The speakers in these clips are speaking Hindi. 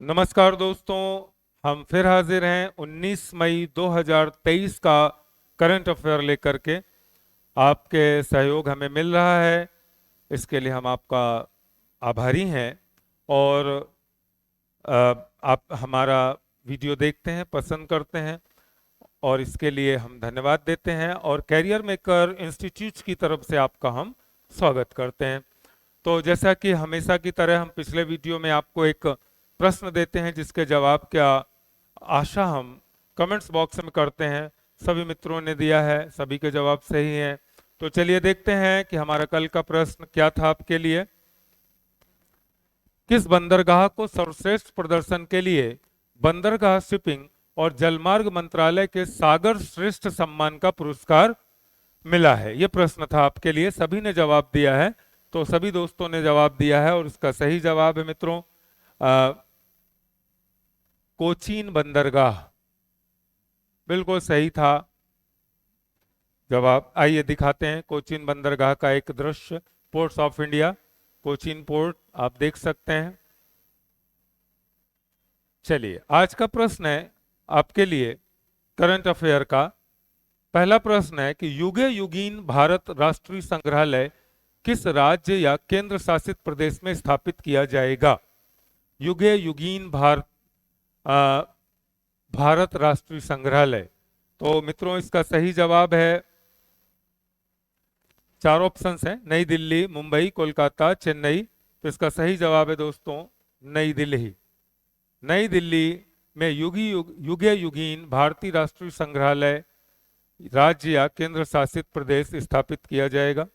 नमस्कार दोस्तों, हम फिर हाजिर हैं 19 मई 2023 का करंट अफेयर लेकर के। आपके सहयोग हमें मिल रहा है, इसके लिए हम आपका आभारी हैं। और आप हमारा वीडियो देखते हैं, पसंद करते हैं और इसके लिए हम धन्यवाद देते हैं और कैरियर मेकर इंस्टीट्यूट की तरफ से आपका हम स्वागत करते हैं। तो जैसा कि हमेशा की तरह हम पिछले वीडियो में आपको एक प्रश्न देते हैं जिसके जवाब का आशा हम कमेंट्स बॉक्स में करते हैं। सभी मित्रों ने दिया है, सभी के जवाब सही हैं। तो चलिए देखते हैं कि हमारा कल का प्रश्न क्या था आपके लिए। किस बंदरगाह को सर्वश्रेष्ठ प्रदर्शन के लिए बंदरगाह शिपिंग और जलमार्ग मंत्रालय के सागर श्रेष्ठ सम्मान का पुरस्कार मिला है? यह प्रश्न था आपके लिए। सभी ने जवाब दिया है, तो सभी दोस्तों ने जवाब दिया है और इसका सही जवाब है मित्रों कोचीन बंदरगाह। बिल्कुल सही था जवाब। आइए दिखाते हैं कोचीन बंदरगाह का एक दृश्य। Ports of India, Cochin port आप देख सकते हैं। चलिए, आज का प्रश्न है आपके लिए करंट अफेयर का। पहला प्रश्न है कि युगे युगीन भारत राष्ट्रीय संग्रहालय किस राज्य या केंद्र शासित प्रदेश में स्थापित किया जाएगा? युगे युगीन भारत राष्ट्रीय संग्रहालय। तो मित्रों, इसका सही जवाब है, 4 ऑप्शंस हैं, नई दिल्ली, मुंबई, कोलकाता, चेन्नई। तो इसका सही जवाब है दोस्तों नई दिल्ली। नई दिल्ली में युगे युगीन भारतीय राष्ट्रीय संग्रहालय राज्य या केंद्र शासित प्रदेश स्थापित किया जाएगा।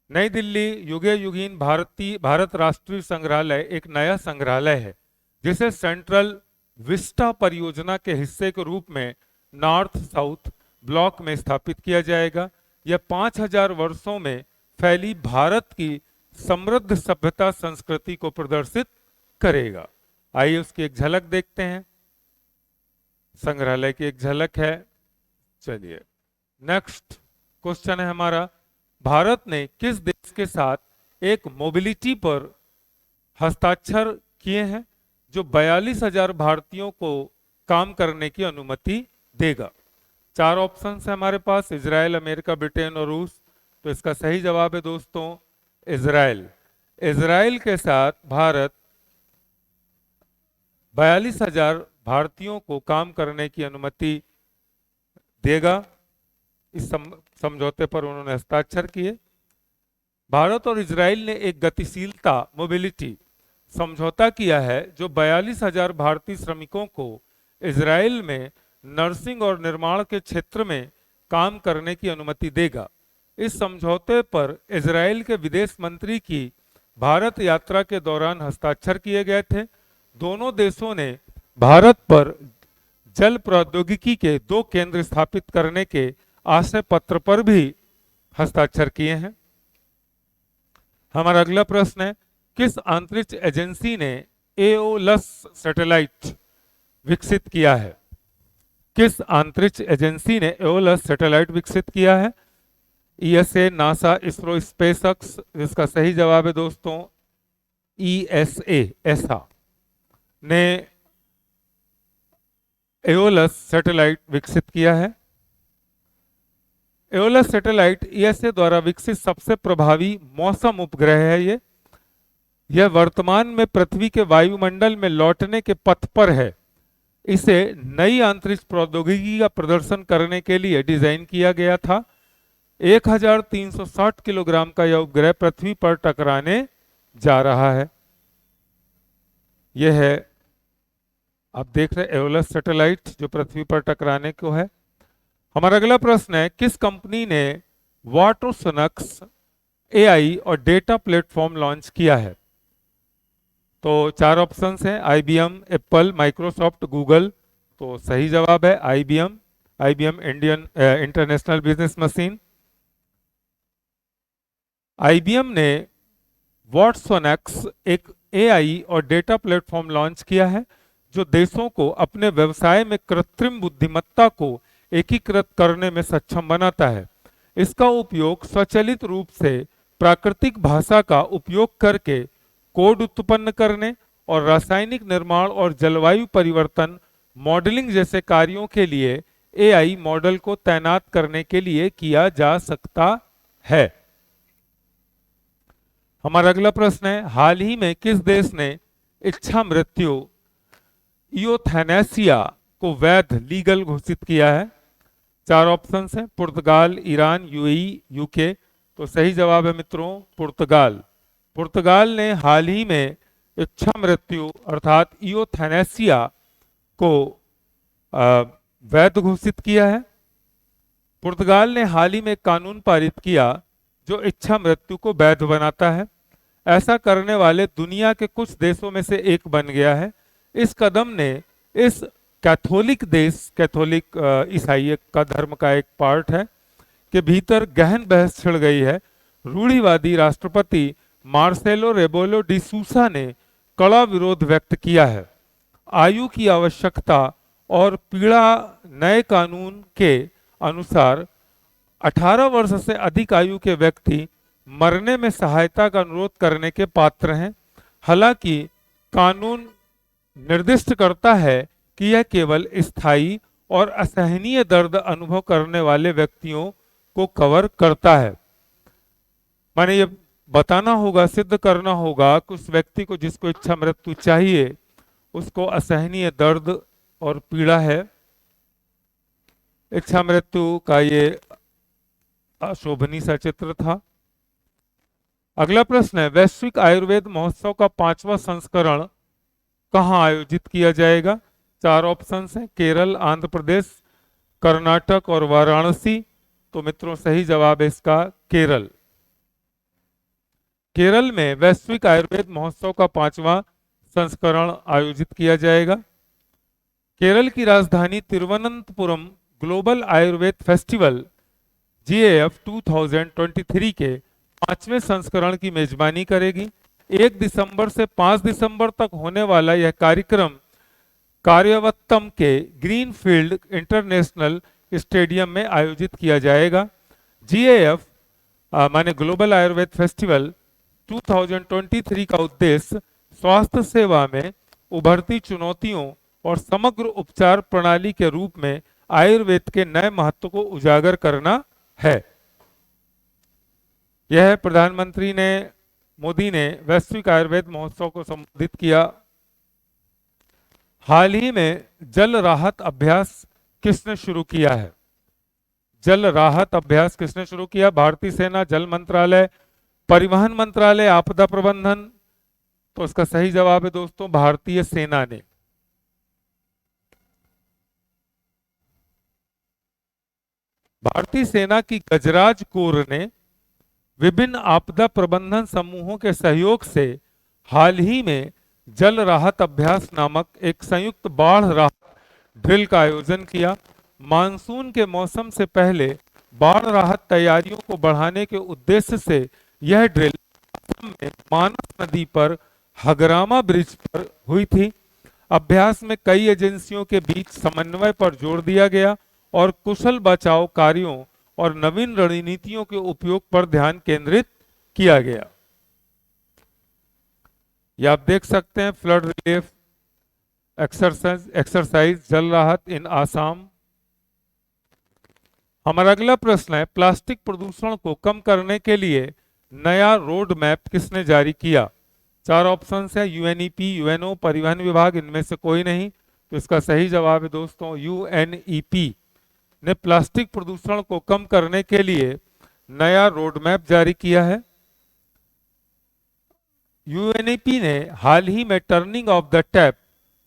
नई दिल्ली युगे युगीन भारत राष्ट्रीय संग्रहालय एक नया संग्रहालय है जिसे सेंट्रल विस्टा परियोजना के हिस्से के रूप में नॉर्थ साउथ ब्लॉक में स्थापित किया जाएगा। यह 5000 वर्षों में फैली भारत की समृद्ध सभ्यता संस्कृति को प्रदर्शित करेगा। आइए उसकी एक झलक देखते हैं। संग्रहालय की एक झलक है। चलिए, नेक्स्ट क्वेश्चन है हमारा, भारत ने किस देश के साथ एक मोबिलिटी पर हस्ताक्षर किए हैं जो 42,000 भारतीयों को काम करने की अनुमति देगा? 4 ऑप्शन है हमारे पास, इजराइल, अमेरिका, ब्रिटेन और रूस। तो इसका सही जवाब है दोस्तों इजराइल। इजराइल के साथ भारत 42,000 भारतीयों को काम करने की अनुमति देगा। इस समझौते पर उन्होंने हस्ताक्षर किए। भारत और इजराइल ने एक गतिशीलता मोबिलिटी समझौता किया है जो 42,000 भारतीय श्रमिकों को इजराइल में नर्सिंग और निर्माण के क्षेत्र में काम करने की अनुमति देगा। इस समझौते पर इजराइल के विदेश मंत्री की भारत यात्रा के दौरान हस्ताक्षर किए गए थे। दोनों देशों ने भारत पर जल प्रौद्योगिकी के 2 केंद्र स्थापित करने के आशय पत्र पर भी हस्ताक्षर किए हैं। हमारा अगला प्रश्न है, किस अंतरिक्ष एजेंसी ने एओलस सैटेलाइट विकसित किया है? किस अंतरिक्ष एजेंसी ने एओलस सैटेलाइट विकसित किया है? ESA, NASA, ISRO, SpaceX. इसका सही जवाब है दोस्तों ईएसए ने एओलस सैटेलाइट विकसित किया है। एओलस सैटेलाइट ईएसए द्वारा विकसित सबसे प्रभावी मौसम उपग्रह है। यह वर्तमान में पृथ्वी के वायुमंडल में लौटने के पथ पर है। इसे नई अंतरिक्ष प्रौद्योगिकी का प्रदर्शन करने के लिए डिजाइन किया गया था। 1360 किलोग्राम का यह उपग्रह पृथ्वी पर टकराने जा रहा है। यह है, आप देख रहे हैं एओलस सैटेलाइट जो पृथ्वी पर टकराने को है। हमारा अगला प्रश्न है, किस कंपनी ने वाटरसोनिक्स एआई और डेटा प्लेटफॉर्म लॉन्च किया है? तो 4 ऑप्शंस हैं, आईबीएम, एप्पल, माइक्रोसॉफ्ट, गूगल। तो सही जवाब है IBM Indian international business machine. IBM ने वाटसोनिक्स एक एआई और डेटा प्लेटफॉर्म लॉन्च किया है जो देशों को अपने व्यवसाय में कृत्रिम बुद्धिमत्ता को एकीकृत करने में सक्षम बनाता है। इसका उपयोग स्वचालित रूप से प्राकृतिक भाषा का उपयोग करके कोड उत्पन्न करने और रासायनिक निर्माण और जलवायु परिवर्तन मॉडलिंग जैसे कार्यों के लिए एआई मॉडल को तैनात करने के लिए किया जा सकता है। हमारा अगला प्रश्न है, हाल ही में किस देश ने इच्छा मृत्यु यूथैनेसिया को वैध लीगल घोषित किया है? चार ऑप्शन हैं, पुर्तगाल, ईरान, यूएई, यूके। तो सही जवाब है मित्रों पुर्तगाल। पुर्तगाल ने हाल ही में इच्छा मृत्यु अर्थात यूथैनेसिया को वैध घोषित किया है। पुर्तगाल ने हाल ही में कानून पारित किया जो इच्छा मृत्यु को वैध बनाता है। ऐसा करने वाले दुनिया के कुछ देशों में से एक बन गया है। इस कदम ने इस कैथोलिक देश, कैथोलिक ईसाई का धर्म का एक पार्ट है, के भीतर गहन बहस छिड़ गई है। रूढ़िवादी राष्ट्रपति मार्सेलो रेबेलो डी सूसा ने कड़ा विरोध व्यक्त किया है। आयु की आवश्यकता और पीड़ा नए कानून के अनुसार 18 वर्ष से अधिक आयु के व्यक्ति मरने में सहायता का अनुरोध करने के पात्र हैं। हालांकि कानून निर्दिष्ट करता है कि यह केवल स्थायी और असहनीय दर्द अनुभव करने वाले व्यक्तियों को कवर करता है। माने ये बताना होगा, सिद्ध करना होगा कि उस व्यक्ति को जिसको इच्छा मृत्यु चाहिए उसको असहनीय दर्द और पीड़ा है। इच्छा मृत्यु का ये अशोभनीय सा चित्र था। अगला प्रश्न है, वैश्विक आयुर्वेद महोत्सव का 5वां संस्करण कहां आयोजित किया जाएगा? चार ऑप्शंस हैं, केरल, आंध्र प्रदेश, कर्नाटक और वाराणसी। तो मित्रों सही जवाब है इसका केरल। केरल में वैश्विक आयुर्वेद महोत्सव का 5वां संस्करण आयोजित किया जाएगा। केरल की राजधानी Thiruvananthapuram global Ayurveda festival GAF 2023 के 5वें संस्करण की मेजबानी करेगी। 1 दिसंबर से 5 दिसंबर तक होने वाला यह कार्यक्रम कार्यवत्तम के ग्रीनफील्ड इंटरनेशनल स्टेडियम में आयोजित किया जाएगा। GAF माने ग्लोबल आयुर्वेद फेस्टिवल 2023 का उद्देश्य स्वास्थ्य सेवा में उभरती चुनौतियों और समग्र उपचार प्रणाली के रूप में आयुर्वेद के नए महत्व को उजागर करना है। यह प्रधानमंत्री मोदी ने वैश्विक आयुर्वेद महोत्सव को संबोधित किया। हाल ही में जल राहत अभ्यास किसने शुरू किया है? जल राहत अभ्यास किसने शुरू किया? भारतीय सेना, जल मंत्रालय, परिवहन मंत्रालय, आपदा प्रबंधन। तो इसका सही जवाब है दोस्तों भारतीय सेना ने। भारतीय सेना की गजराज कोर ने विभिन्न आपदा प्रबंधन समूहों के सहयोग से हाल ही में जल राहत अभ्यास नामक एक संयुक्त बाढ़ राहत ड्रिल का आयोजन किया। मानसून के मौसम से पहले बाढ़ राहत तैयारियों को बढ़ाने के उद्देश्य से यह ड्रिल असम में मानस नदी पर हगरामा ब्रिज पर हुई थी। अभ्यास में कई एजेंसियों के बीच समन्वय पर जोर दिया गया और कुशल बचाव कार्यों और नवीन रणनीतियों के उपयोग पर ध्यान केंद्रित किया गया। ये आप देख सकते हैं, फ्लड रिलीफ एक्सरसाइज जल राहत इन आसाम। हमारा अगला प्रश्न है, प्लास्टिक प्रदूषण को कम करने के लिए नया रोड मैप किसने जारी किया? चार ऑप्शन है, UNEP, UNO, परिवहन विभाग, इनमें से कोई नहीं। तो इसका सही जवाब है दोस्तों UNEP ने प्लास्टिक प्रदूषण को कम करने के लिए नया रोड मैप जारी किया है। UNEP ने हाल ही में turning of the tap,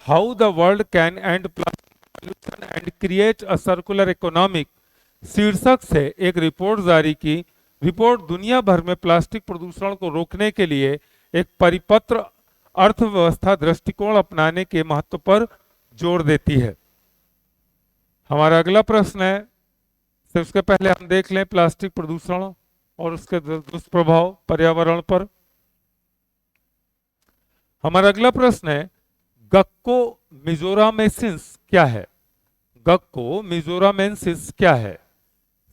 how the world can and plastic pollution and create a circular economic शीर्षक से एक रिपोर्ट जारी की। रिपोर्ट दुनिया भर में प्लास्टिक प्रदूषण को रोकने के लिए एक परिपत्र अर्थव्यवस्था दृष्टिकोण अपनाने के महत्व पर जोर देती है। हमारा अगला प्रश्न है, तो उसके पहले हम देख लें प्लास्टिक प्रदूषण और उसके दुष्प्रभाव पर्यावरण पर। हमारा अगला प्रश्न है, गक्को मिजोरामेंसिस क्या है? गक्को मिजोरामेंसिस क्या है?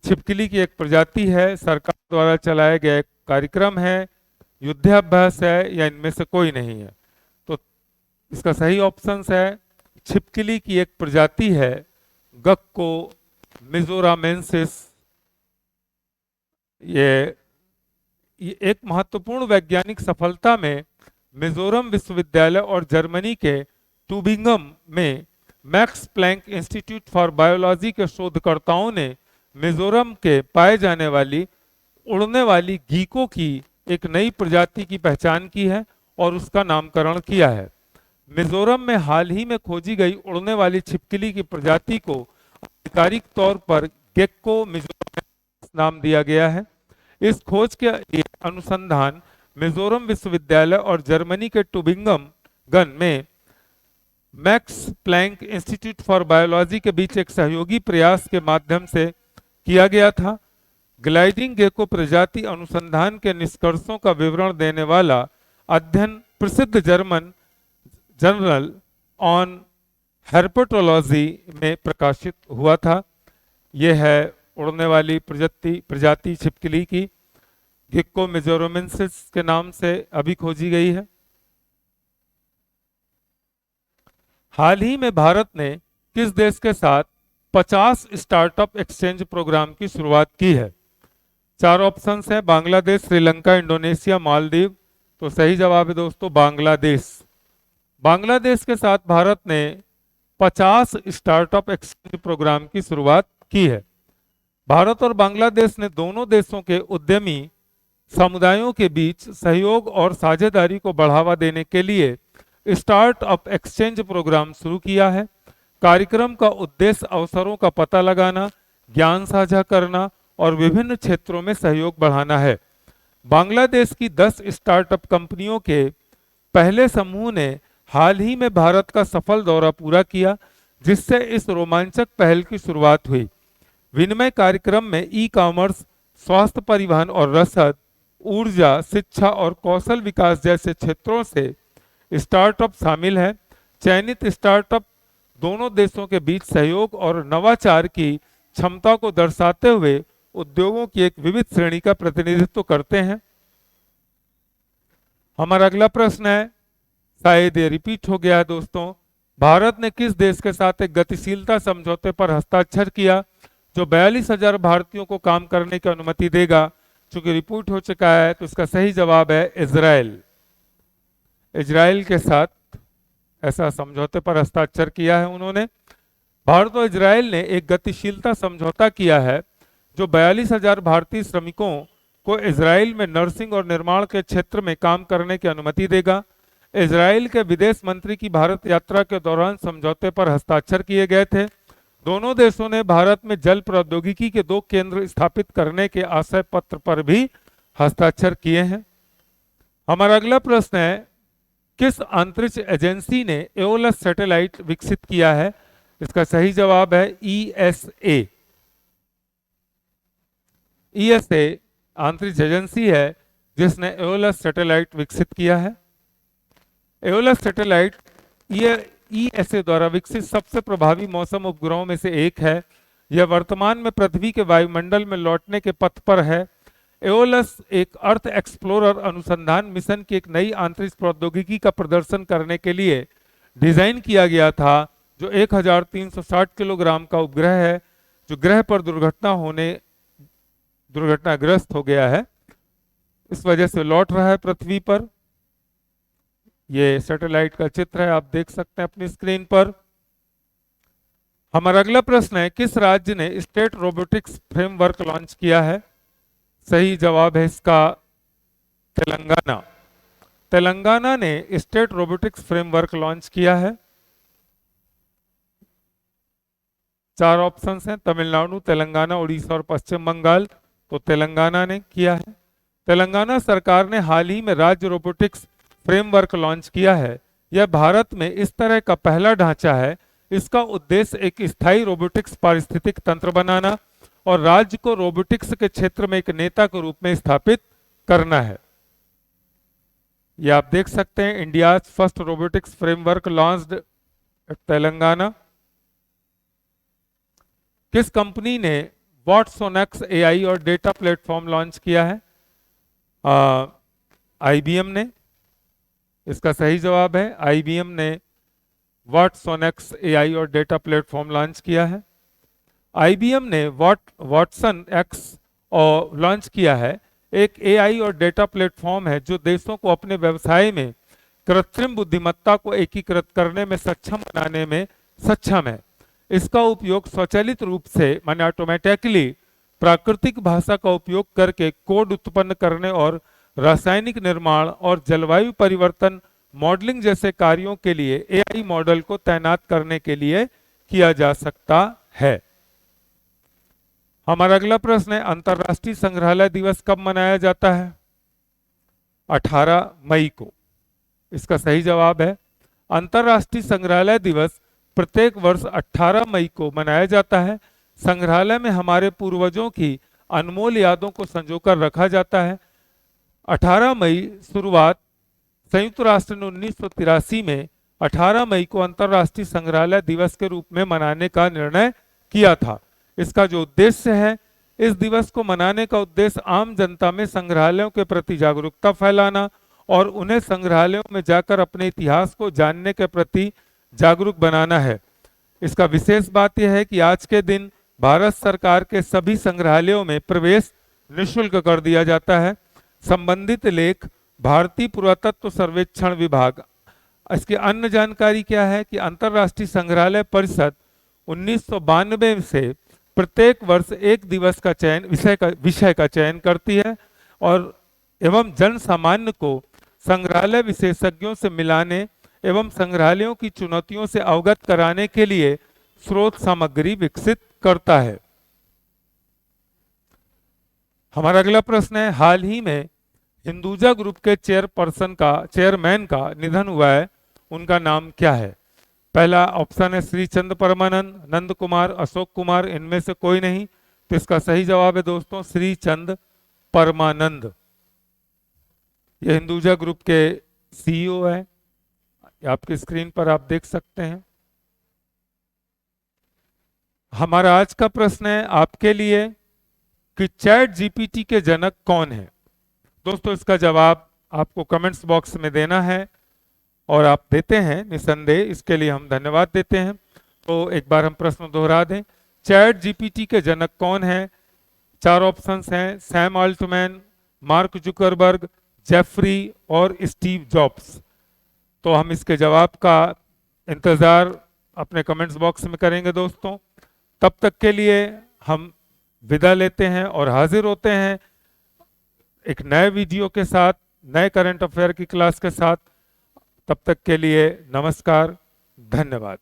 छिपकली की एक प्रजाति है, सरकार द्वारा चलाया गया एक कार्यक्रम है, युद्धाभ्यास है, या इनमें से कोई नहीं है? तो इसका सही ऑप्शन है छिपकली की एक प्रजाति है गक्को मिजोरामेंसिस। ये एक महत्वपूर्ण वैज्ञानिक सफलता में मिजोरम विश्वविद्यालय और जर्मनी के टूबिंगम में Max Planck Institute for Biology के शोधकर्ताओं ने मिजोरम के पाए जाने वाली उड़ने वाली गीकों की एक नई प्रजाति की पहचान की है और उसका नामकरण किया है। मिजोरम में हाल ही में खोजी गई उड़ने वाली छिपकली की प्रजाति को आधिकारिक तौर पर गेक्को मिजोरमेंसिस नाम दिया गया है। इस खोज के अनुसंधान मिजोरम विश्वविद्यालय और जर्मनी के टूबिंगम गन में Max Planck Institute for Biology के बीच एक सहयोगी प्रयास के माध्यम से किया गया था। ग्लाइडिंग गेको प्रजाति अनुसंधान के निष्कर्षों का विवरण देने वाला अध्ययन प्रसिद्ध जर्मन जर्नल ऑन हेर्पेटोलॉजी में प्रकाशित हुआ था। यह है उड़ने वाली प्रजाति छिपकली की गेक्को मिजोरमेंसिस के नाम से अभी खोजी गई है। हाल ही में भारत ने किस देश के साथ 50 स्टार्टअप एक्सचेंज प्रोग्राम की शुरुआत की है? 4 ऑप्शंस हैं, बांग्लादेश, श्रीलंका, इंडोनेशिया, मालदीव। तो सही जवाब है दोस्तों बांग्लादेश। बांग्लादेश के साथ भारत ने 50 स्टार्टअप एक्सचेंज प्रोग्राम की शुरुआत की है। भारत और बांग्लादेश ने दोनों देशों के उद्यमी समुदायों के बीच सहयोग और साझेदारी को बढ़ावा देने के लिए स्टार्टअप एक्सचेंज प्रोग्राम शुरू किया है। कार्यक्रम का उद्देश्य अवसरों का पता लगाना, ज्ञान साझा करना और विभिन्न क्षेत्रों में सहयोग बढ़ाना है। बांग्लादेश की 10 स्टार्टअप कंपनियों के पहले समूह ने हाल ही में भारत का सफल दौरा पूरा किया, जिससे इस रोमांचक पहल की शुरुआत हुई। विनिमय कार्यक्रम में ई कॉमर्स, स्वास्थ्य, परिवहन और रसद, ऊर्जा, शिक्षा और कौशल विकास जैसे क्षेत्रों से स्टार्टअप शामिल है। चयनित स्टार्टअप दोनों देशों के बीच सहयोग और नवाचार की क्षमता को दर्शाते हुए उद्योगों की एक विविध श्रेणी का प्रतिनिधित्व करते हैं। हमारा अगला प्रश्न है, शायद ये रिपीट हो गया है दोस्तों। भारत ने किस देश के साथ एक गतिशीलता समझौते पर हस्ताक्षर किया जो 42,000 भारतीयों को काम करने की अनुमति देगा? चूंकि रिपोर्ट हो चुका है तो इसका सही जवाब है इजराइल। इजराइल के साथ ऐसा समझौते पर हस्ताक्षर किया है उन्होंने। भारत और इजराइल ने एक गतिशीलता समझौता किया है जो 42,000 भारतीय श्रमिकों को इजराइल में नर्सिंग और निर्माण के क्षेत्र में काम करने की अनुमति देगा। इजराइल के विदेश मंत्री की भारत यात्रा के दौरान समझौते पर हस्ताक्षर किए गए थे। दोनों देशों ने भारत में जल प्रौद्योगिकी के 2 केंद्र स्थापित करने के आशय पत्र पर भी हस्ताक्षर किए हैं। हमारा अगला प्रश्न है, किस अंतरिक्ष एजेंसी ने एओलस सैटेलाइट विकसित किया है? इसका सही जवाब है ईएसए। ईएसए अंतरिक्ष एजेंसी है जिसने एओलस सैटेलाइट विकसित किया है। एओलस सैटेलाइट ईएसए द्वारा विकसित सबसे प्रभावी मौसम उपग्रहों में से एक है। यह वर्तमान में पृथ्वी के वायुमंडल में लौटने के पथ पर है। एओलस एक अर्थ एक्सप्लोरर अनुसंधान मिशन की एक नई अंतरिक्ष प्रौद्योगिकी का प्रदर्शन करने के लिए डिजाइन किया गया था, जो 1360 किलोग्राम का उपग्रह है, जो ग्रह पर दुर्घटनाग्रस्त हो गया है, इस वजह से लौट रहा है पृथ्वी पर। ये सैटेलाइट का चित्र है, आप देख सकते हैं अपनी स्क्रीन पर। हमारा अगला प्रश्न है, किस राज्य ने स्टेट रोबोटिक्स फ्रेमवर्क लॉन्च किया है? सही जवाब है इसका तेलंगाना। तेलंगाना ने स्टेट रोबोटिक्स फ्रेमवर्क लॉन्च किया है। 4 ऑप्शंस हैं, तमिलनाडु, तेलंगाना, उड़ीसा और पश्चिम बंगाल। तो तेलंगाना ने किया है। तेलंगाना सरकार ने हाल ही में राज्य रोबोटिक्स फ्रेमवर्क लॉन्च किया है। यह भारत में इस तरह का पहला ढांचा है। इसका उद्देश्य एक स्थायी रोबोटिक्स पारिस्थितिक तंत्र बनाना और राज्य को रोबोटिक्स के क्षेत्र में एक नेता के रूप में स्थापित करना है। यह आप देख सकते हैं, India first robotics framework launched Telangana. किस कंपनी ने वाटसोनेक्स एआई और डेटा प्लेटफॉर्म लॉन्च किया है? आईबीएम ने। इसका सही जवाब है आईबीएम ने वाटसॉन एआई और डेटा प्लेटफॉर्म लॉन्च किया है। आईबीएम ने वाटसन एक्स और लॉन्च किया है, एक एआई और डेटा प्लेटफॉर्म है जो देशों को अपने व्यवसाय में कृत्रिम बुद्धिमत्ता को एकीकृत करने में सक्षम बनाने में सक्षम है। इसका उपयोग स्वचालित रूप से माने ऑटोमेटिकली प्राकृतिक भाषा का उपयोग करके कोड उत्पन्न करने और रासायनिक निर्माण और जलवायु परिवर्तन मॉडलिंग जैसे कार्यों के लिए एआई मॉडल को तैनात करने के लिए किया जा सकता है। हमारा अगला प्रश्न है, अंतर्राष्ट्रीय संग्रहालय दिवस कब मनाया जाता है? 18 मई को। इसका सही जवाब है अंतर्राष्ट्रीय संग्रहालय दिवस प्रत्येक वर्ष 18 मई को मनाया जाता है। संग्रहालय में हमारे पूर्वजों की अनमोल यादों को संजोकर रखा जाता है। 18 मई शुरुआत संयुक्त राष्ट्र ने 1983 में 18 मई को अंतर्राष्ट्रीय संग्रहालय दिवस के रूप में मनाने का निर्णय किया था। इसका जो उद्देश्य है, इस दिवस को मनाने का उद्देश्य आम जनता में संग्रहालयों के प्रति जागरूकता फैलाना और उन्हें संग्रहालयों में जाकर अपने इतिहास को जानने के प्रति जागरूक बनाना है। इसका विशेष बात यह है कि आज के दिन भारत सरकार के सभी संग्रहालयों में प्रवेश निःशुल्क कर दिया जाता है। संबंधित लेख भारतीय पुरातत्व सर्वेक्षण विभाग। इसकी अन्य जानकारी क्या है कि अंतर्राष्ट्रीय संग्रहालय परिषद 1992 से प्रत्येक वर्ष एक दिवस का चयन विषय का चयन करती है और एवं जन सामान्य को संग्रहालय विशेषज्ञों से मिलाने एवं संग्रहालयों की चुनौतियों से अवगत कराने के लिए स्रोत सामग्री विकसित करता है। हमारा अगला प्रश्न है, हाल ही में हिंदुजा ग्रुप के चेयरमैन का निधन हुआ है, उनका नाम क्या है? पहला ऑप्शन है श्री चंद परमानंद, नंद कुमार, अशोक कुमार, इनमें से कोई नहीं। तो इसका सही जवाब है दोस्तों श्री चंद परमानंद। ये हिंदुजा ग्रुप के सीईओ है, आपकी स्क्रीन पर आप देख सकते हैं। हमारा आज का प्रश्न है आपके लिए कि चैट जीपीटी के जनक कौन है? दोस्तों इसका जवाब आपको कमेंट्स बॉक्स में देना है और आप देते हैं निसंदेह, इसके लिए हम धन्यवाद देते हैं। तो एक बार हम प्रश्न दोहरा दें, चैट जीपीटी के जनक कौन है? 4 ऑप्शंस हैं, Sam Altman, Mark Zuckerberg, Jeffrey और स्टीव जॉब्स। तो हम इसके जवाब का इंतजार अपने कमेंट्स बॉक्स में करेंगे दोस्तों। तब तक के लिए हम विदा लेते हैं और हाजिर होते हैं एक नए वीडियो के साथ, नए करंट अफेयर की क्लास के साथ। तब तक के लिए नमस्कार, धन्यवाद।